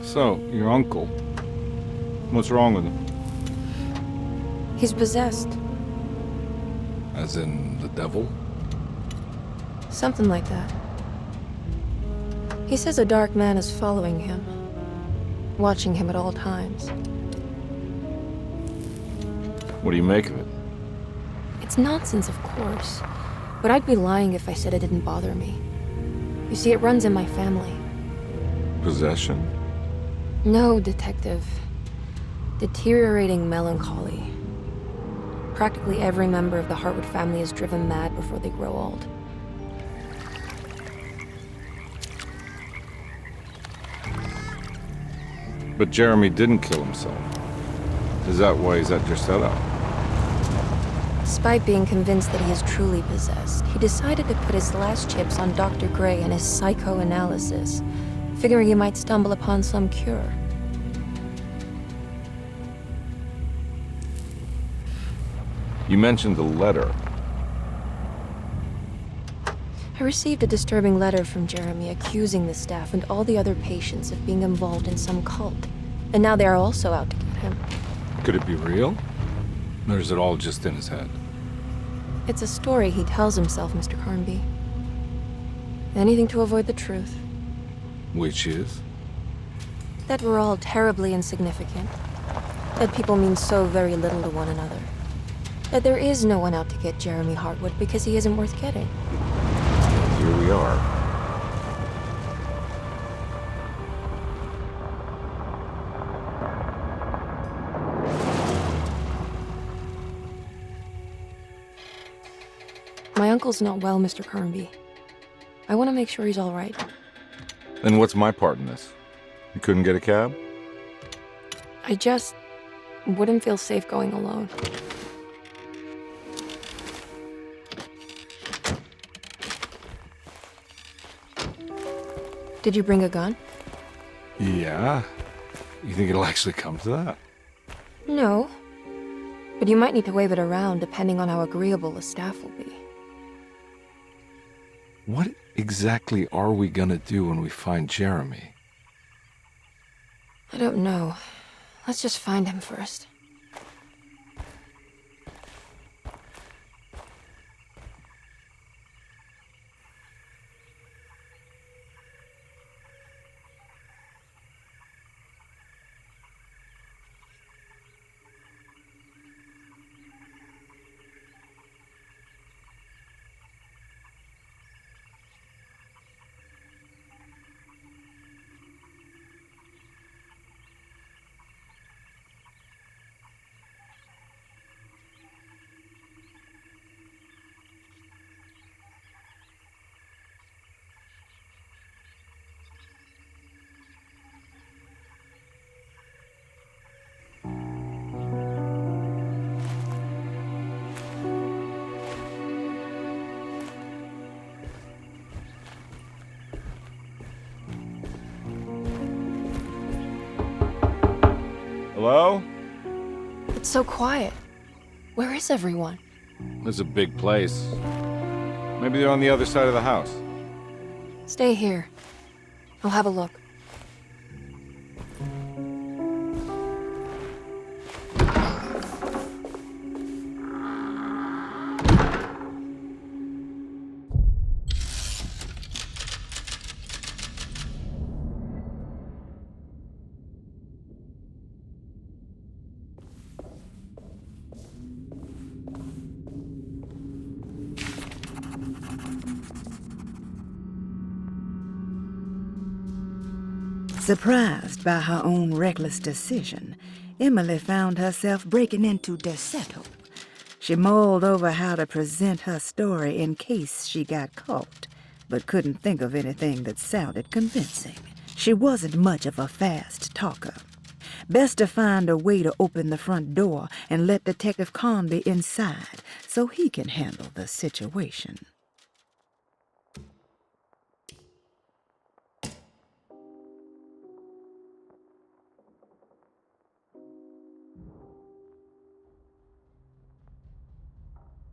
So, your uncle. What's wrong with him? He's possessed. As in the devil? Something like that. He says a dark man is following him, watching him at all times. What do you make of it? It's nonsense, of course, but I'd be lying if I said it didn't bother me. You see, it runs in my family. Possession? No, Detective. Deteriorating melancholy. Practically every member of the Hartwood family is driven mad before they grow old. But Jeremy didn't kill himself. Is that why he's at your setup? Despite being convinced that he is truly possessed, he decided to put his last chips on Dr. Gray and his psychoanalysis, figuring he might stumble upon some cure. You mentioned the letter. I received a disturbing letter from Jeremy accusing the staff and all the other patients of being involved in some cult. And now they are also out to get him. Could it be real? Or is it all just in his head? It's a story he tells himself, Mr. Carnby. Anything to avoid the truth. Which is? That we're all terribly insignificant. That people mean so very little to one another. That there is no one out to get Jeremy Hartwood because he isn't worth getting. Here we are. My uncle's not well, Mr. Carnby. I want to make sure he's all right. Then what's my part in this? You couldn't get a cab? I just wouldn't feel safe going alone. Did you bring a gun? Yeah. You think it'll actually come to that? No. But you might need to wave it around depending on how agreeable the staff will be. What exactly are we gonna do when we find Jeremy? I don't know. Let's just find him first. Hello? It's so quiet. Where is everyone? This is a big place. Maybe they're on the other side of the house. Stay here. I'll have a look. Surprised by her own reckless decision, Emily found herself breaking into Desetto. She mulled over how to present her story in case she got caught, but couldn't think of anything that sounded convincing. She wasn't much of a fast talker. Best to find a way to open the front door and let Detective Carnby inside so he can handle the situation.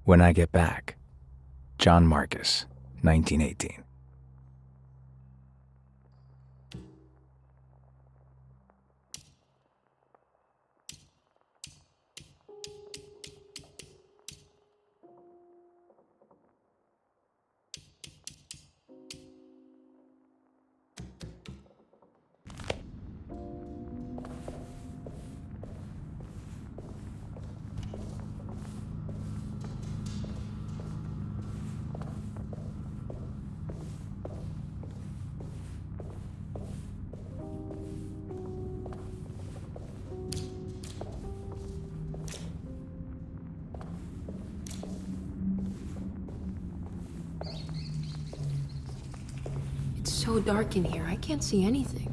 When I Get Back, John Marcus, 1918. so dark in here. I can't see anything.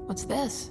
What's this?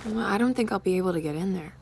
Well, I don't think I'll be able to get in there.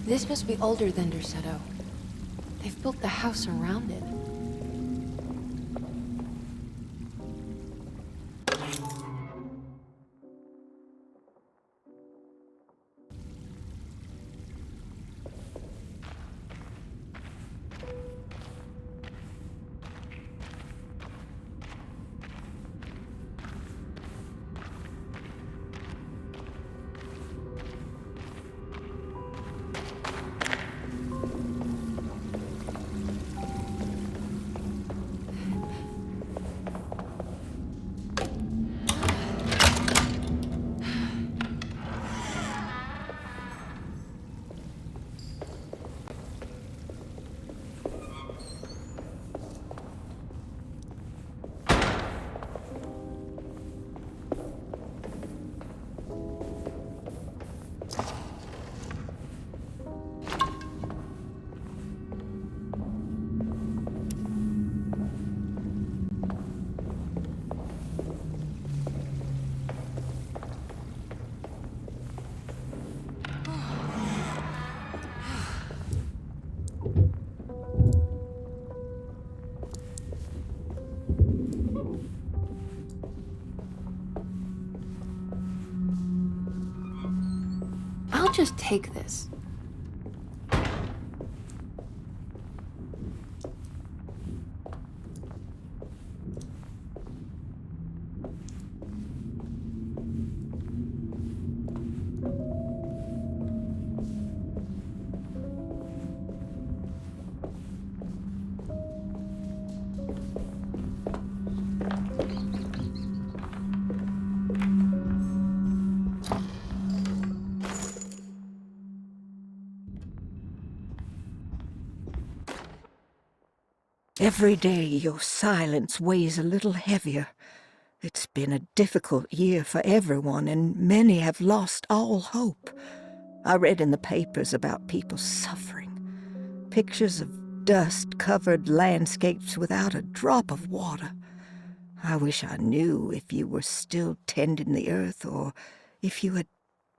This must be older than Derceto. They've built the house around it. I'll just take this. Every day your silence weighs a little heavier. It's been a difficult year for everyone, and many have lost all hope. I read in the papers about people suffering. Pictures of dust-covered landscapes without a drop of water. I wish I knew if you were still tending the earth or if you had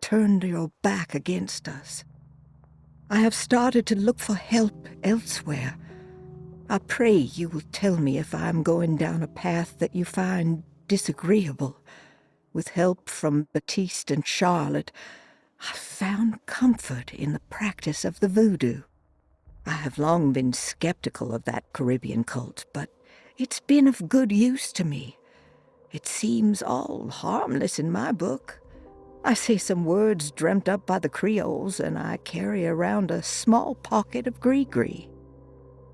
turned your back against us. I have started to look for help elsewhere. I pray you will tell me if I am going down a path that you find disagreeable. With help from Baptiste and Charlotte, I found comfort in the practice of the voodoo. I have long been skeptical of that Caribbean cult, but it's been of good use to me. It seems all harmless in my book. I say some words dreamt up by the Creoles, and I carry around a small pocket of gris-gris.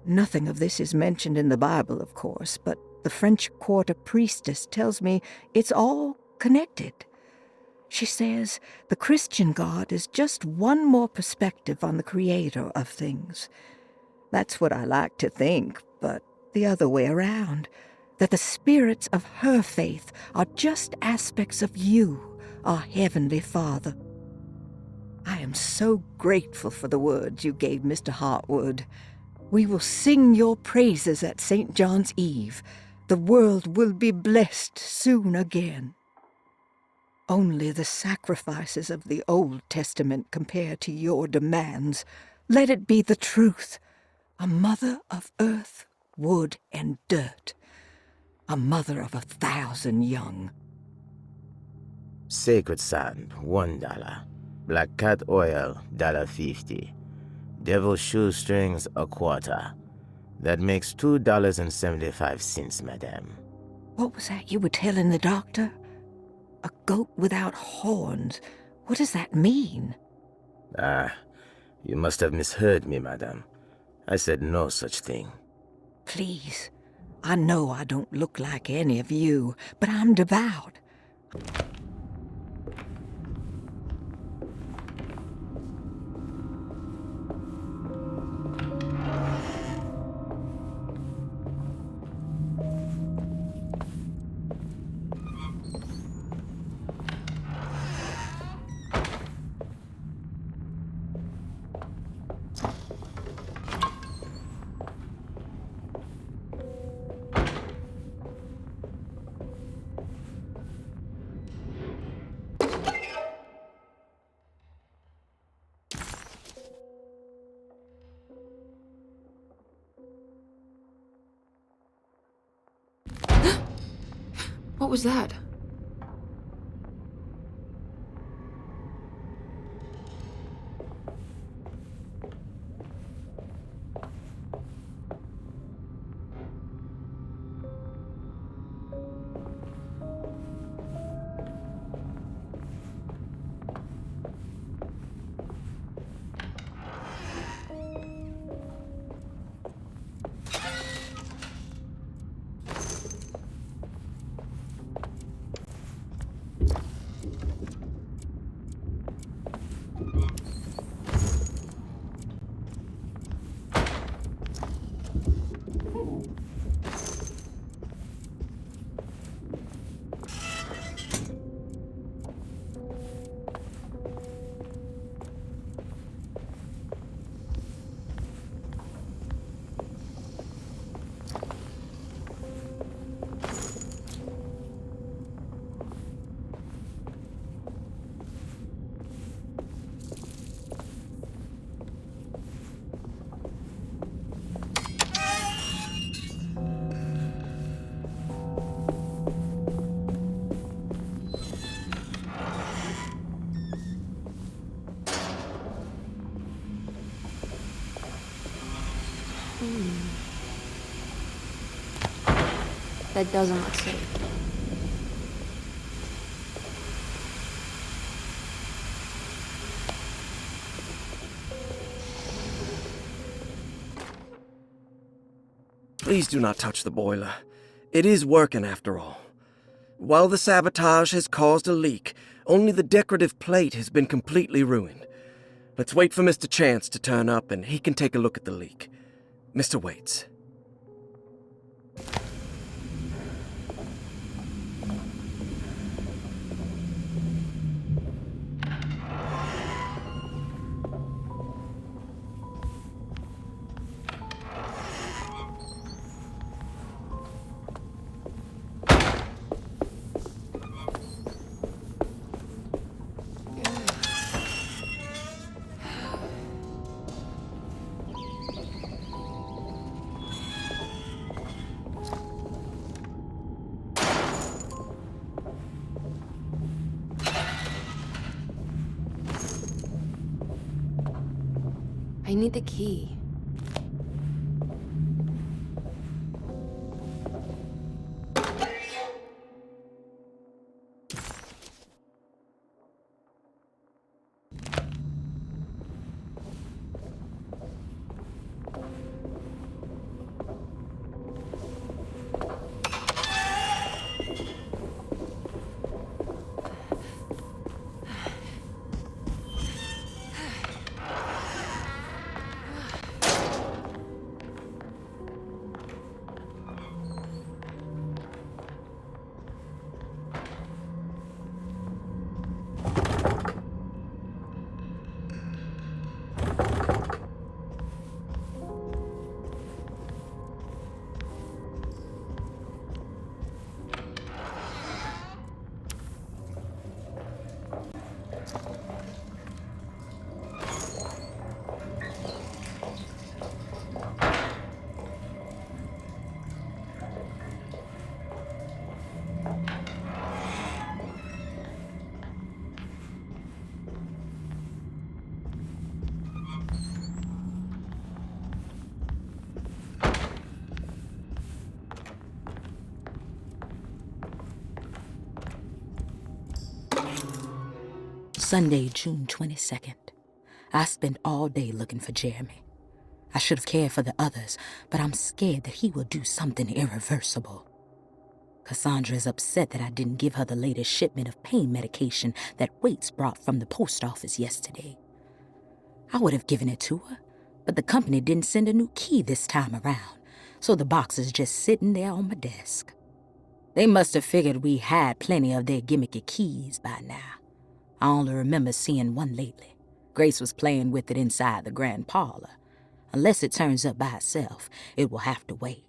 Nothing of this is mentioned in the Bible, of course, but the French Quarter priestess tells me it's all connected. She says the Christian God is just one more perspective on the creator of things. That's what I like to think, but the other way around, that the spirits of her faith are just aspects of you, our Heavenly Father. I am so grateful for the words you gave Mr. Hartwood. We will sing your praises at St. John's Eve. The world will be blessed soon again. Only the sacrifices of the Old Testament compare to your demands. Let it be the truth. A mother of earth, wood, and dirt. A mother of 1,000 young. Sacred sand, $1. Black cat oil, $1.50. Devil shoestrings, a quarter. That makes $2.75, madame. What was that you were telling the doctor? A goat without horns. What does that mean? You must have misheard me, madame. I said no such thing. Please. I know I don't look like any of you, but I'm devout. What was that? That doesn't look safe. Please do not touch the boiler. It is working after all. While the sabotage has caused a leak, only the decorative plate has been completely ruined. Let's wait for Mr. Chance to turn up and he can take a look at the leak. Mr. Waits. I need the key. Sunday, June 22nd. I spent all day looking for Jeremy. I should have cared for the others, but I'm scared that he will do something irreversible. Cassandra is upset that I didn't give her the latest shipment of pain medication that Waits brought from the post office yesterday. I would have given it to her, but the company didn't send a new key this time around, so the box is just sitting there on my desk. They must have figured we had plenty of their gimmicky keys by now. I only remember seeing one lately. Grace was playing with it inside the grand parlor. Unless it turns up by itself, it will have to wait.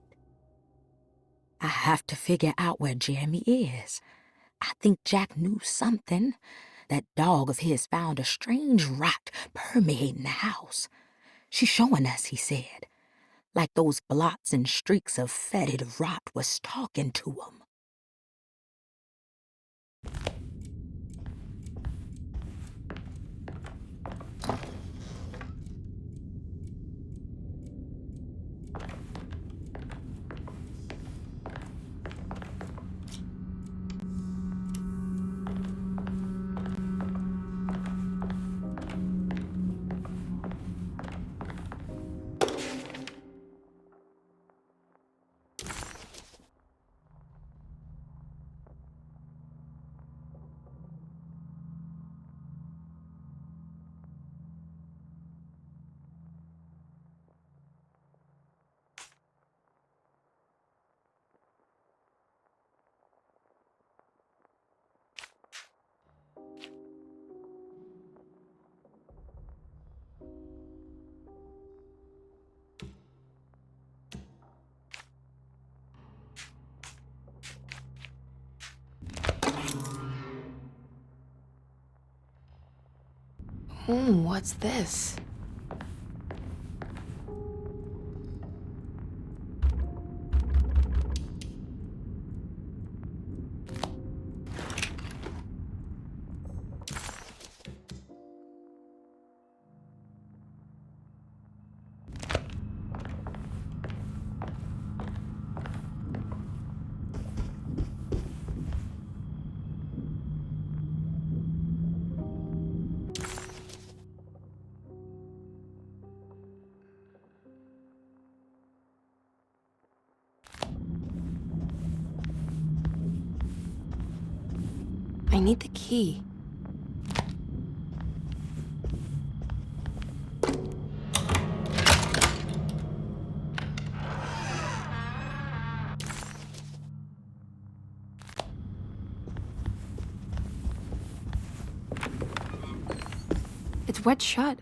I have to figure out where Jeremy is. I think Jack knew something. That dog of his found a strange rot permeating the house. She's showing us, he said. Like those blots and streaks of fetid rot was talking to him. What's this? I need the key. It's wet shut.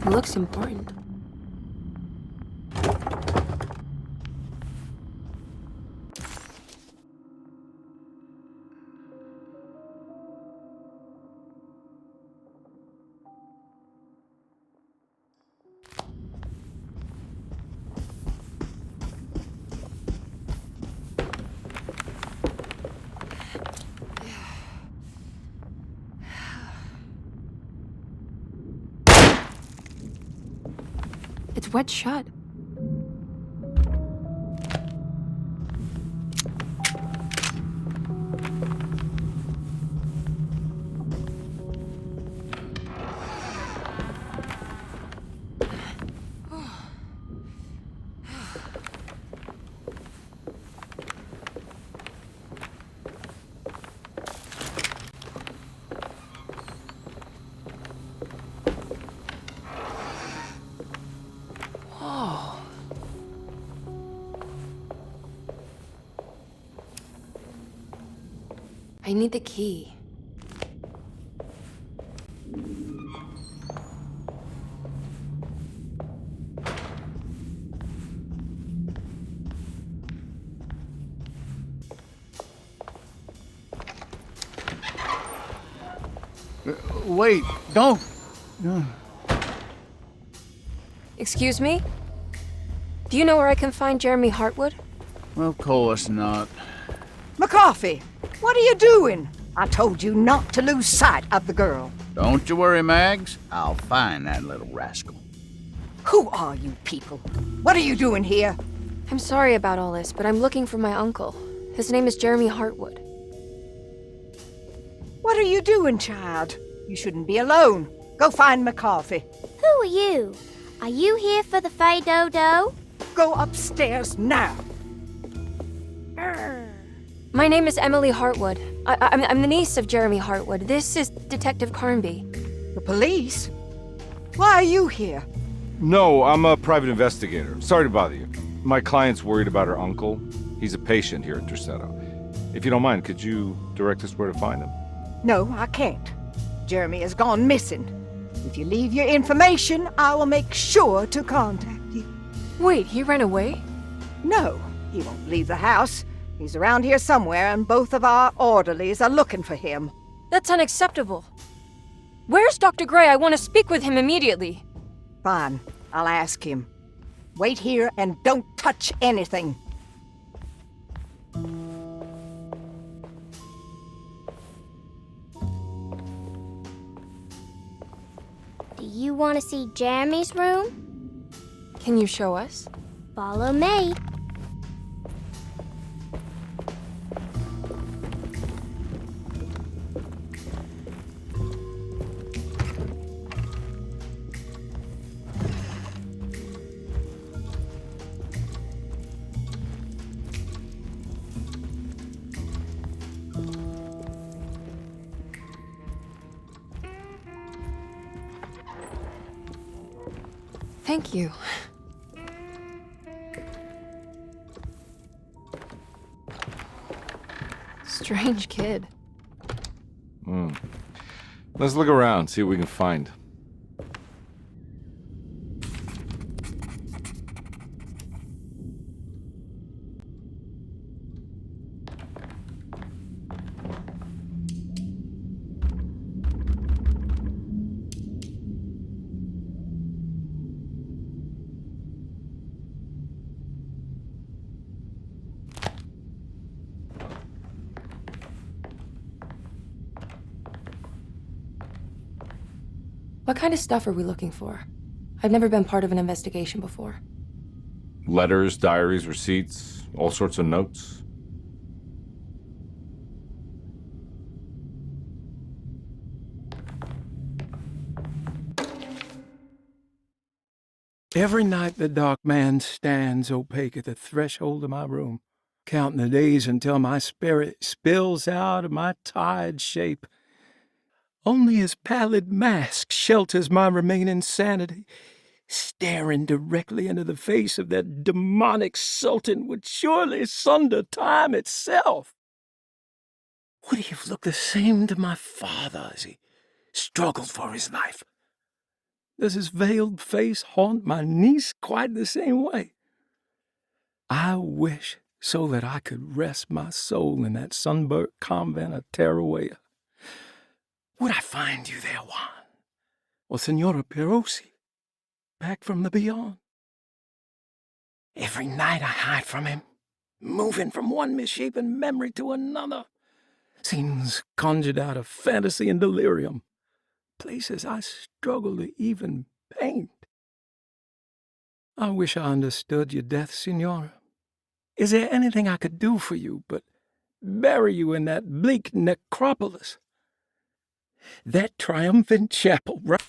It looks important. wet shut. I need the key. Wait, don't. Excuse me? Do you know where I can find Jeremy Hartwood? Of course not. McCarthy, what are you doing? I told you not to lose sight of the girl. Don't you worry, Mags. I'll find that little rascal. Who are you people? What are you doing here? I'm sorry about all this, but I'm looking for my uncle. His name is Jeremy Hartwood. What are you doing, child? You shouldn't be alone. Go find McCarthy. Who are you? Are you here for the Fay Dodo? Go upstairs now. My name is Emily Hartwood. I'm the niece of Jeremy Hartwood. This is Detective Karnbi. The police? Why are you here? No, I'm a private investigator. Sorry to bother you. My client's worried about her uncle. He's a patient here at Derceto. If you don't mind, could you direct us where to find him? No, I can't. Jeremy has gone missing. If you leave your information, I will make sure to contact you. Wait, he ran away? No, he won't leave the house. He's around here somewhere, and both of our orderlies are looking for him. That's unacceptable. Where's Dr. Gray? I want to speak with him immediately. Fine, I'll ask him. Wait here and don't touch anything. Do you want to see Jeremy's room? Can you show us? Follow me. Thank you. Strange kid. Let's look around, see what we can find. What kind of stuff are we looking for? I've never been part of an investigation before. Letters, diaries, receipts, all sorts of notes. Every night the dark man stands opaque at the threshold of my room, counting the days until my spirit spills out of my tired shape. Only his pallid mask shelters my remaining sanity. Staring directly into the face of that demonic sultan would surely sunder time itself. Would he have looked the same to my father as he struggled for his life? Does his veiled face haunt my niece quite the same way? I wish so that I could rest my soul in that sunburnt convent of Tarawea. Would I find you there, Juan? Or Senora Pirosi, back from the beyond? Every night I hide from him, moving from one misshapen memory to another. Scenes conjured out of fantasy and delirium. Places I struggle to even paint. I wish I understood your death, Signora. Is there anything I could do for you but bury you in that bleak necropolis? That triumphant chapel, right?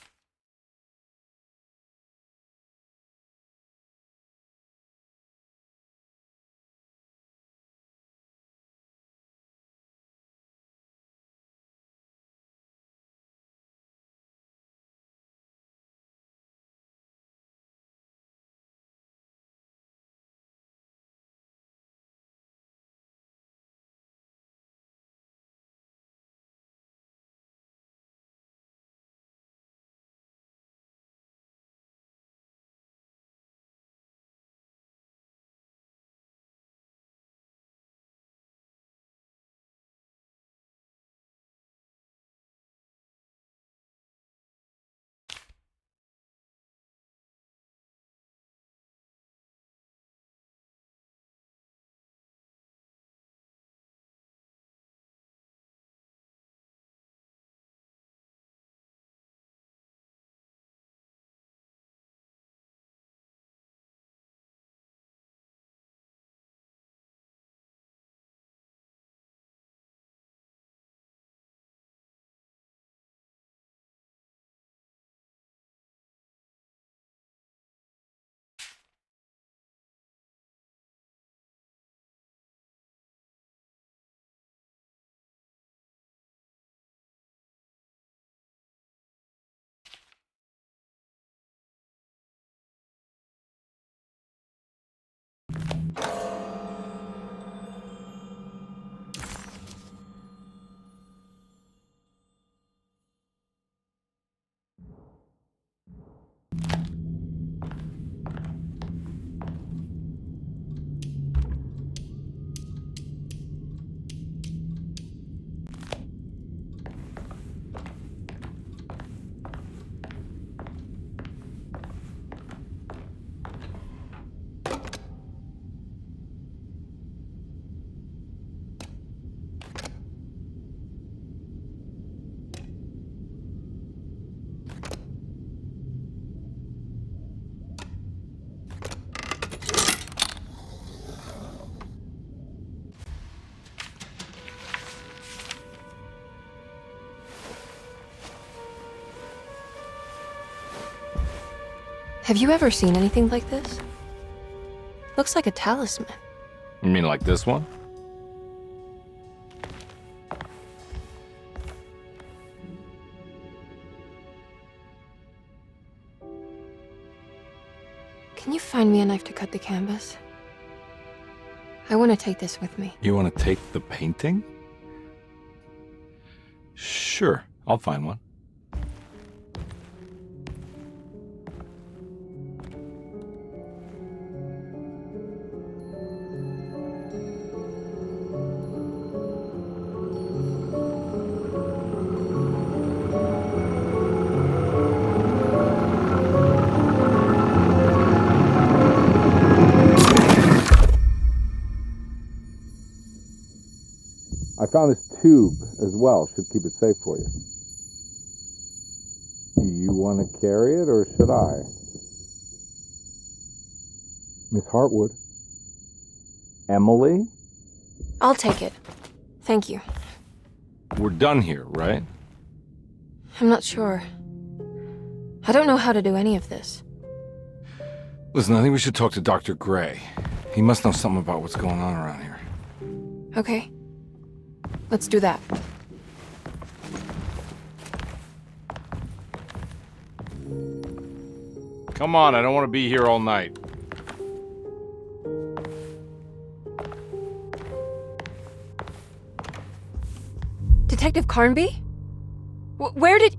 Have you ever seen anything like this? Looks like a talisman. You mean like this one? Can you find me a knife to cut the canvas? I want to take this with me. You want to take the painting? Sure, I'll find one. I found this tube as well. Should keep it safe for you. Do you want to carry it or should I? Miss Hartwood? Emily? I'll take it. Thank you. We're done here, right? I'm not sure. I don't know how to do any of this. Listen, I think we should talk to Dr. Gray. He must know something about what's going on around here. Okay. Let's do that. Come on, I don't want to be here all night. Detective Karnbi? Where did...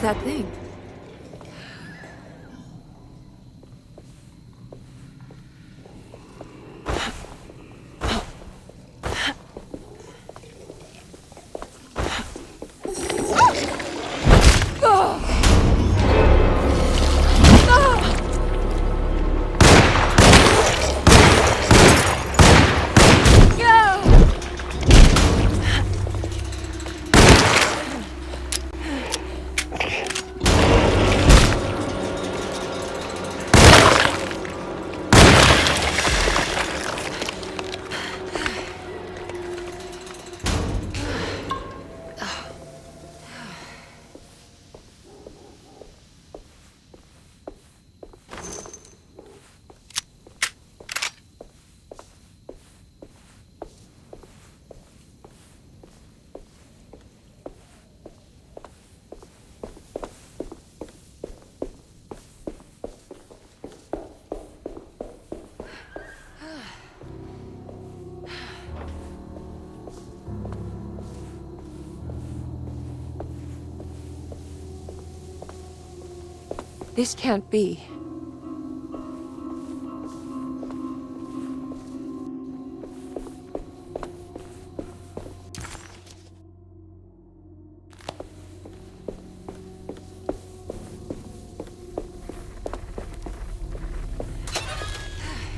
that thing? This can't be.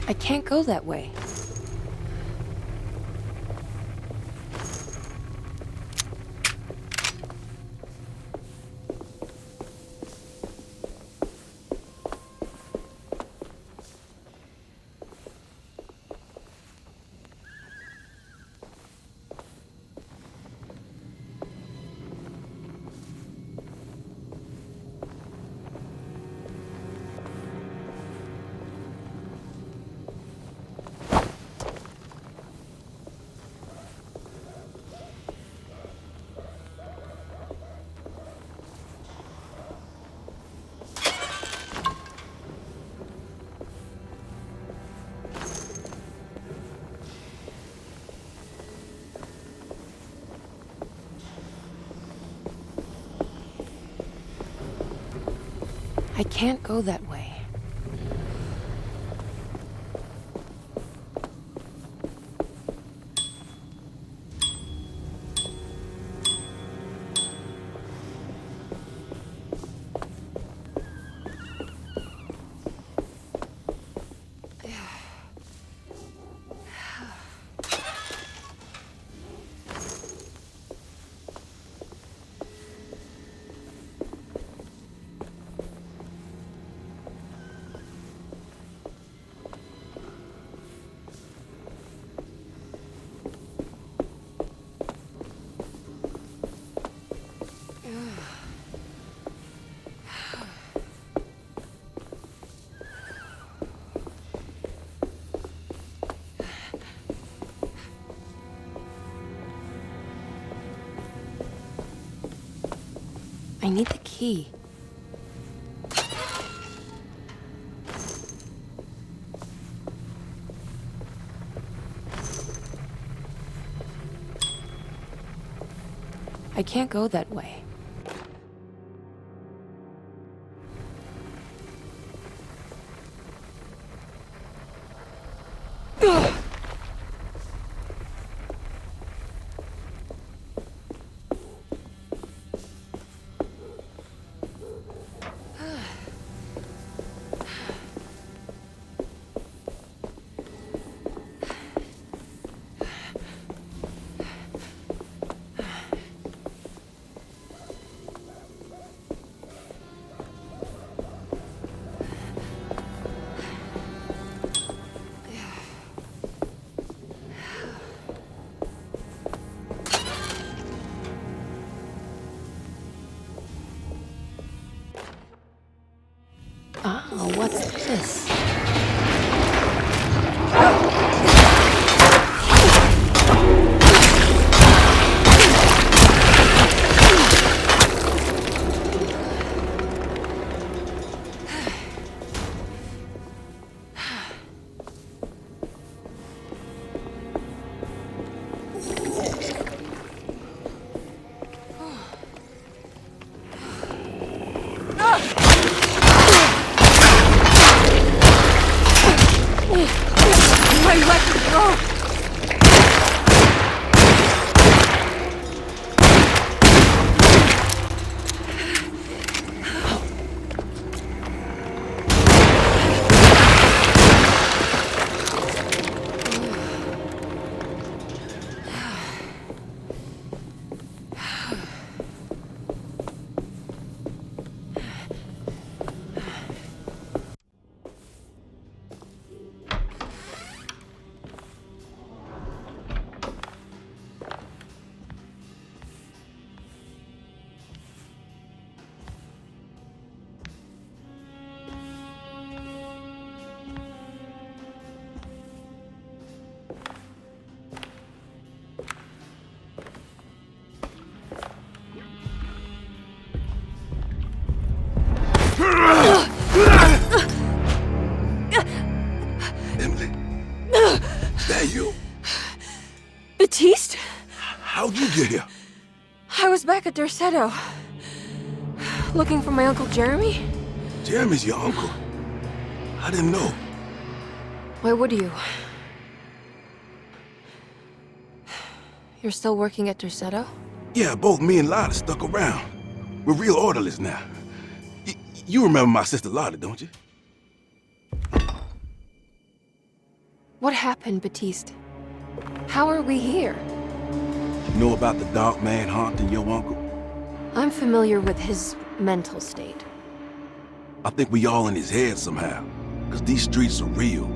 I can't go that way. I can't go that way. I need the key. I can't go that way. you? Batiste? How'd you get here? I was back at Derceto. Looking for my Uncle Jeremy? Jeremy's your uncle. I didn't know. Why would you? You're still working at Derceto? Yeah, both me and Lottie stuck around. We're real orderlies now. You remember my sister Lottie, don't you? What happened, Batiste? How are we here? You know about the dark man haunting your uncle? I'm familiar with his mental state. I think we all in his head somehow. Because these streets are real,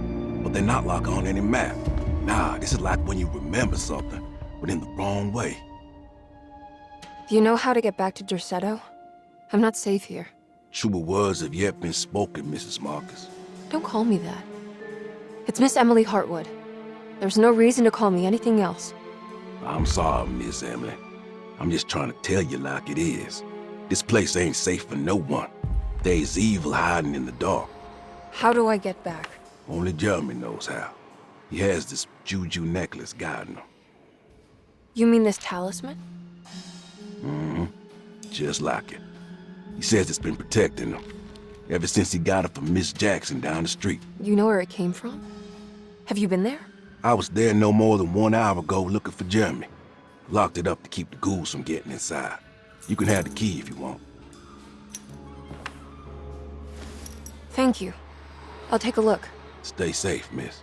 but they're not like on any map. Nah, this is like when you remember something, but in the wrong way. Do you know how to get back to Derceto? I'm not safe here. Truer words have yet been spoken, Mrs. Marcus. Don't call me that. It's Miss Emily Hартвуд. There's no reason to call me anything else. I'm sorry, Miss Emily. I'm just trying to tell you like it is. This place ain't safe for no one. There's evil hiding in the dark. How do I get back? Only Jeremy knows how. He has this juju necklace guiding him. You mean this talisman? Mm-hmm. Just like it. He says it's been protecting him ever since he got it from Miss Jackson down the street. You know where it came from? Have you been there? I was there no more than 1 hour ago looking for Jeremy. Locked it up to keep the ghouls from getting inside. You can have the key if you want. Thank you. I'll take a look. Stay safe, miss.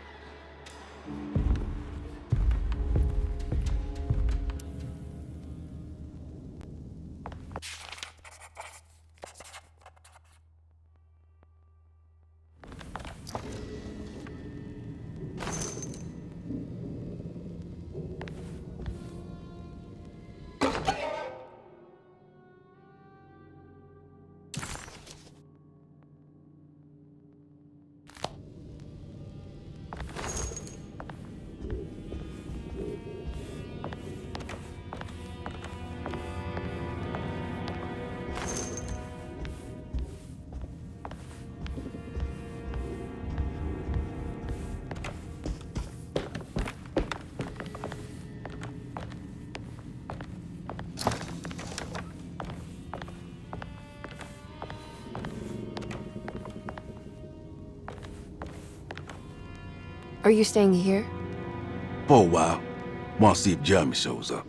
Are you staying here? For a while. Want to see if Jeremy shows up.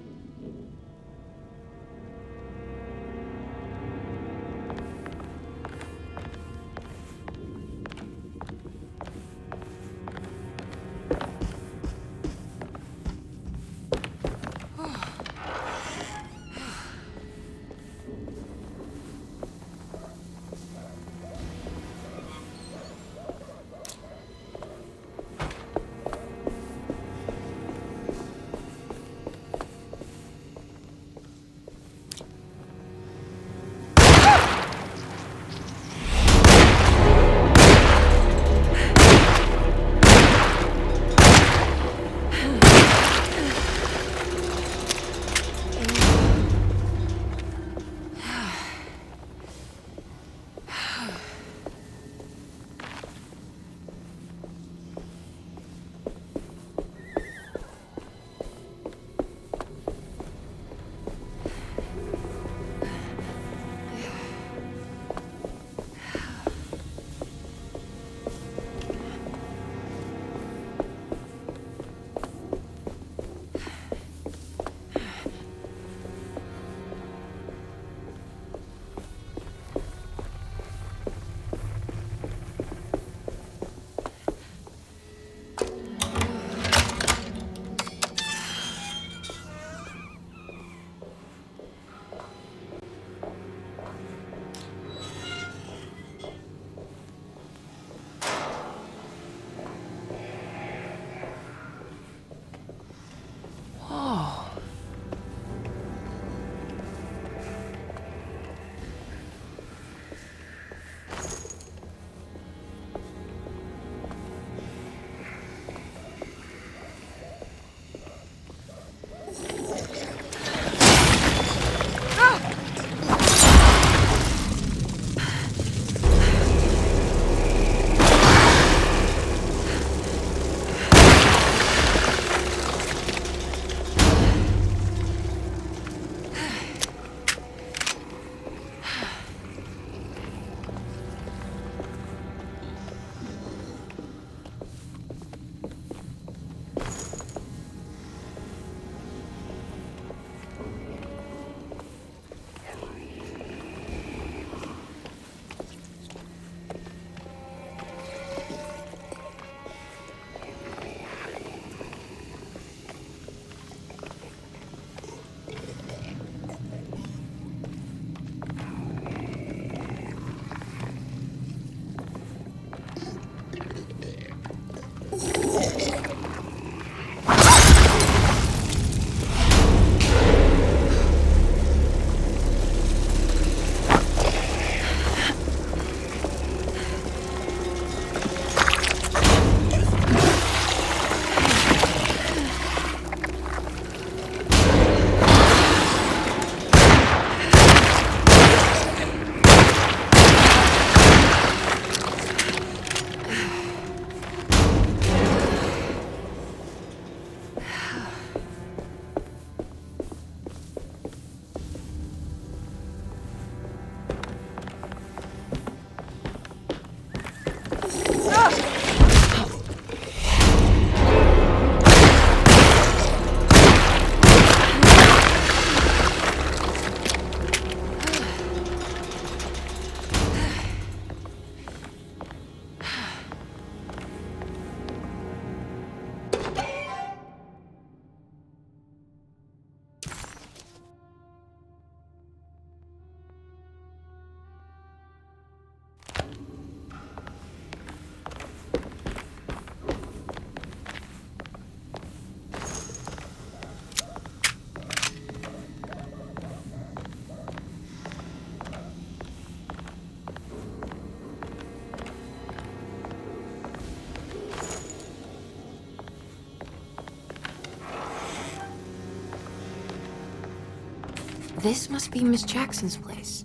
This must be Miss Jackson's place.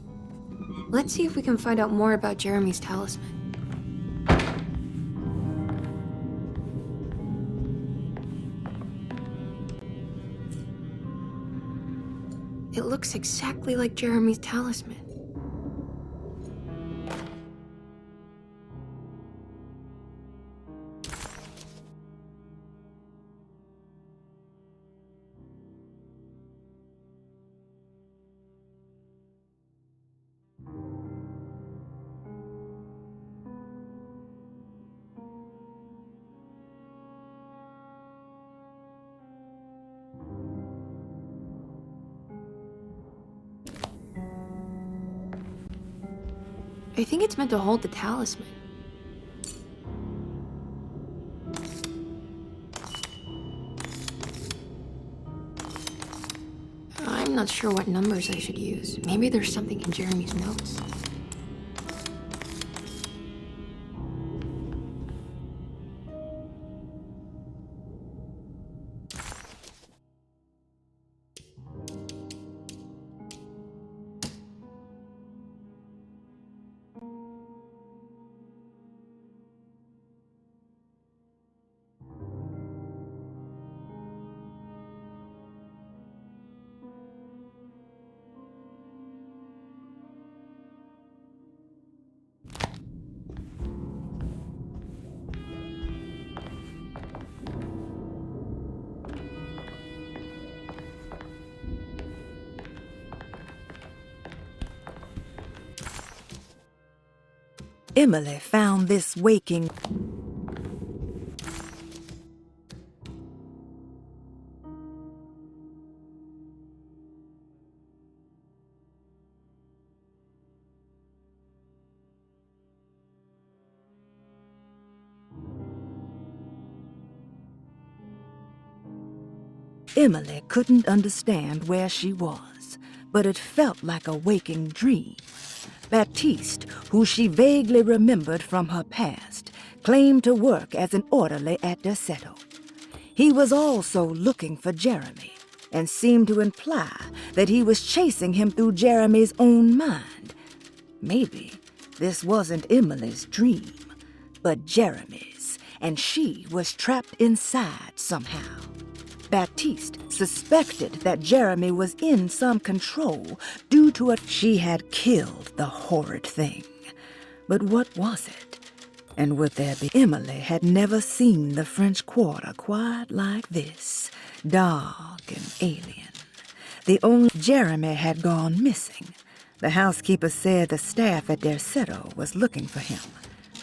Let's see if we can find out more about Jeremy's talisman. It looks exactly like Jeremy's talisman. I think it's meant to hold the talisman. I'm not sure what numbers I should use. Maybe there's something in Jeremy's notes. Emily found this waking... Emily couldn't understand where she was, but it felt like a waking dream. Baptiste, who she vaguely remembered from her past, claimed to work as an orderly at Derceto. He was also looking for Jeremy, and seemed to imply that he was chasing him through Jeremy's own mind. Maybe this wasn't Emily's dream, but Jeremy's, and she was trapped inside somehow. Baptiste suspected that Jeremy was in some control due to it. She had killed the horrid thing. But what was it? And would there be? Emily had never seen the French Quarter quite like this, dark and alien. The only Jeremy had gone missing. The housekeeper said the staff at Derceto was looking for him.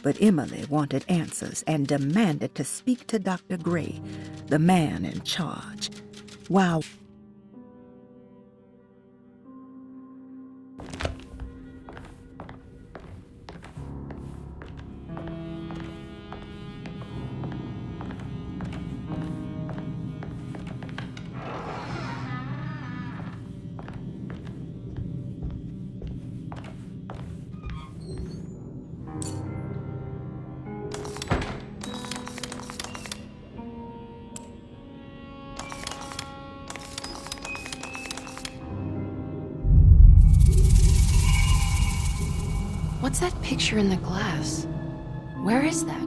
But Emily wanted answers and demanded to speak to Dr. Gray, the man in charge. Wow. What's that picture in the glass? Where is that?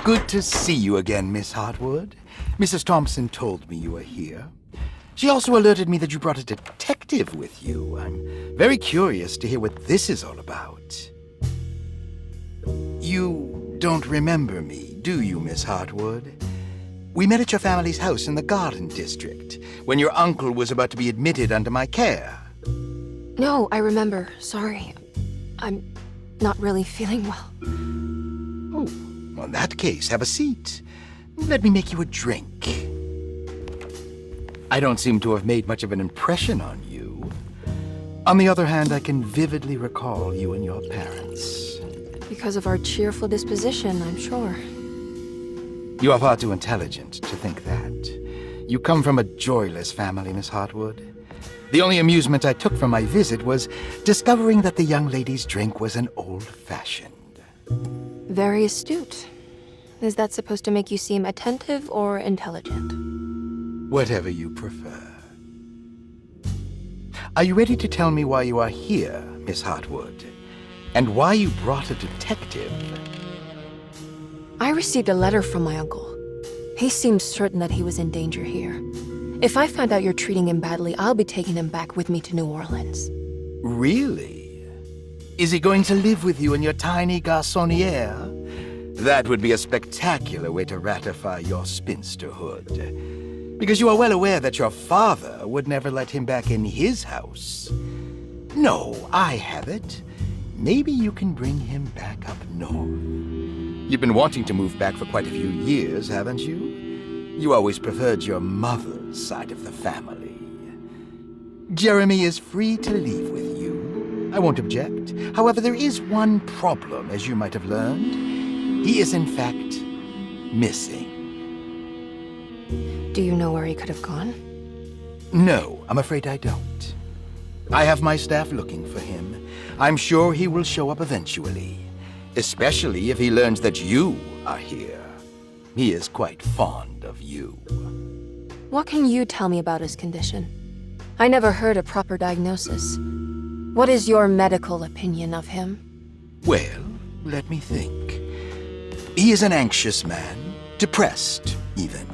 Good to see you again, Miss Hardwood. Mrs. Thompson told me you were here. She also alerted me that you brought a detective with you. I'm very curious to hear what this is all about. You don't remember me, do you, Miss Hardwood? We met at your family's house in the Garden District, when your uncle was about to be admitted under my care. No, I remember. Sorry. I'm not really feeling well. Oh, well, in that case, have a seat. Let me make you a drink. I don't seem to have made much of an impression on you. On the other hand, I can vividly recall you and your parents. Because of our cheerful disposition, I'm sure. You are far too intelligent to think that. You come from a joyless family, Miss Hardwood. The only amusement I took from my visit was discovering that the young lady's drink was an old-fashioned. Very astute. Is that supposed to make you seem attentive or intelligent? Whatever you prefer. Are you ready to tell me why you are here, Miss Hartwood? And why you brought a detective? I received a letter from my uncle. He seems certain that he was in danger here. If I find out you're treating him badly, I'll be taking him back with me to New Orleans. Really? Is he going to live with you in your tiny garçonniere? That would be a spectacular way to ratify your spinsterhood. Because you are well aware that your father would never let him back in his house. No, I have it. Maybe you can bring him back up north. You've been wanting to move back for quite a few years, haven't you? You always preferred your mother's side of the family. Jeremy is free to leave with you. I won't object. However, there is one problem, as you might have learned. He is, in fact, missing. Do you know where he could have gone? No, I'm afraid I don't. I have my staff looking for him. I'm sure he will show up eventually. Especially if he learns that you are here. He is quite fond of you. What can you tell me about his condition? I never heard a proper diagnosis. What is your medical opinion of him? Well, let me think. He is an anxious man, depressed, even.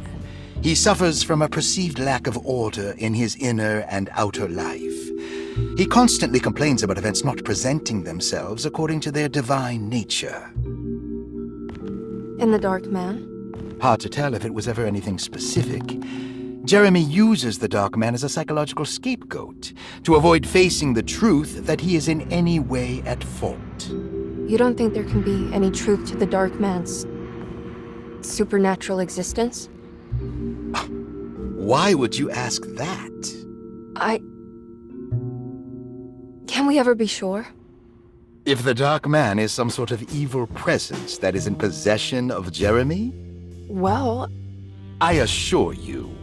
He suffers from a perceived lack of order in his inner and outer life. He constantly complains about events not presenting themselves according to their divine nature. And the Dark Man? Hard to tell if it was ever anything specific. Jeremy uses the Dark Man as a psychological scapegoat to avoid facing the truth that he is in any way at fault. You don't think there can be any truth to the Dark Man's supernatural existence? Why would you ask that? Can we ever be sure? If the Dark Man is some sort of evil presence that is in possession of Jeremy? Well, I assure you,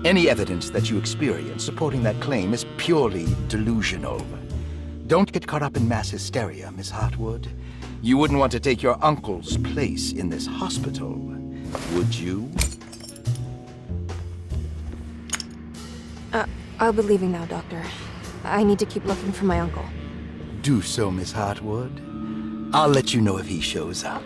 any evidence that you experience supporting that claim is purely delusional. Don't get caught up in mass hysteria, Miss Hartwood. You wouldn't want to take your uncle's place in this hospital, would you? I'll be leaving now, Doctor. I need to keep looking for my uncle. Do so, Miss Hartwood. I'll let you know if he shows up.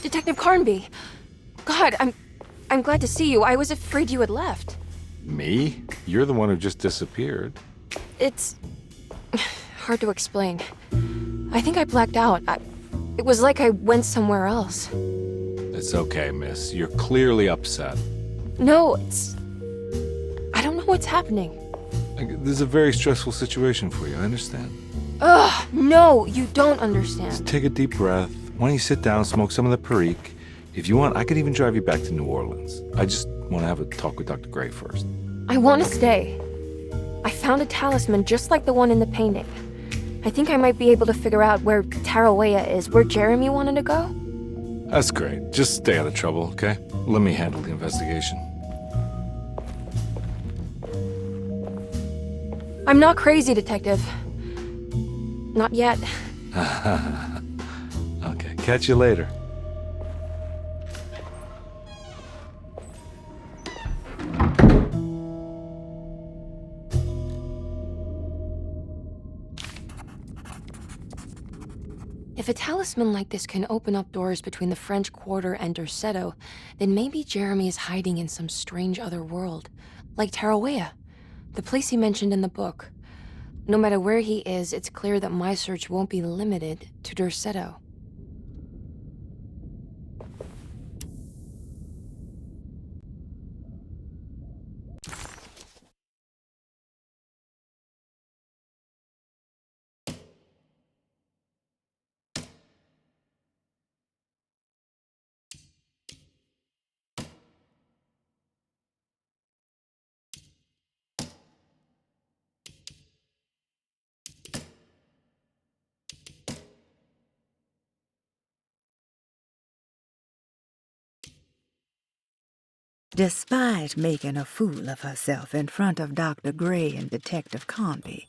Detective Karnbi! God, I'm glad to see you. I was afraid you had left. Me? You're the one who just disappeared. It's hard to explain. I think I blacked out. It was like I went somewhere else. It's okay, miss. You're clearly upset. No, I don't know what's happening. This is a very stressful situation for you, I understand. Ugh, no, you don't understand. Just take a deep breath. Why don't you sit down, smoke some of the Perique? If you want, I could even drive you back to New Orleans. I just want to have a talk with Dr. Gray first. I want to stay. I found a talisman just like the one in the painting. I think I might be able to figure out where Tarawea is, where Jeremy wanted to go. That's great. Just stay out of trouble, okay? Let me handle the investigation. I'm not crazy, Detective. Not yet. Okay, catch you later. If a talisman like this can open up doors between the French Quarter and Derceto, then maybe Jeremy is hiding in some strange other world, like Tarawea, the place he mentioned in the book. No matter where he is, it's clear that my search won't be limited to Derceto. Despite making a fool of herself in front of Dr. Gray and Detective Karnbi,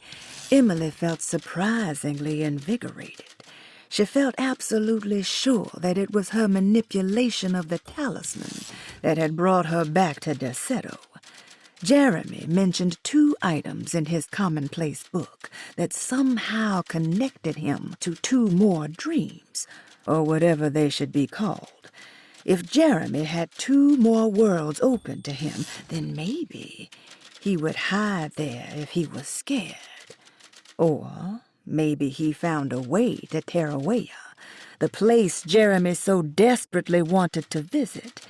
Emily felt surprisingly invigorated. She felt absolutely sure that it was her manipulation of the talisman that had brought her back to Derceto. Jeremy mentioned 2 items in his commonplace book that somehow connected him to 2 more dreams, or whatever they should be called. If Jeremy had 2 more worlds open to him, then maybe he would hide there if he was scared. Or maybe he found a way to Tarawea, the place Jeremy so desperately wanted to visit.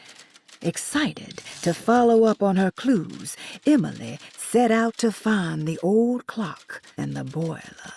Excited to follow up on her clues, Emily set out to find the old clock and the boiler.